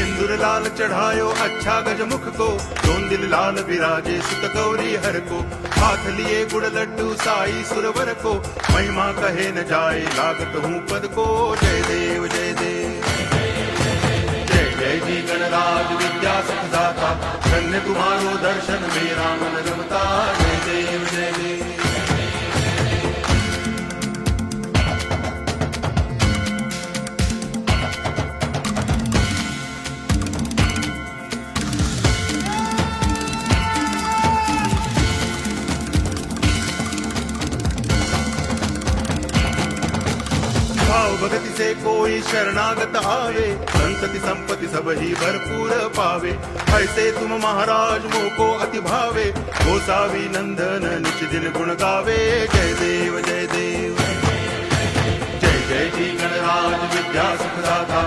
सिंदूर लाल चढ़ायो अच्छा गजमुख को, दोन दिल लाल विराजे सुत गौरी हर को। हाथ लिए गुड़ लड्डू साई सुरवर को, महिमा कहे न जाए लागत हूँ पद को। जय देव जय देव जय जय जी गणराज विद्या सुखदाता, धन्य तुम्हारो दर्शन मेरा मन रमता। जय देव जय देव भाव भगति से कोई शरणागत आवे, संतति संपत्ति सब ही भरपूर पावे। ऐसे तुम महाराज मोको अति भावे, गोसावी नंदन निच दिन गुण गावे। जय देव जय देव जय जय जी गणराज विद्या सुखदाता,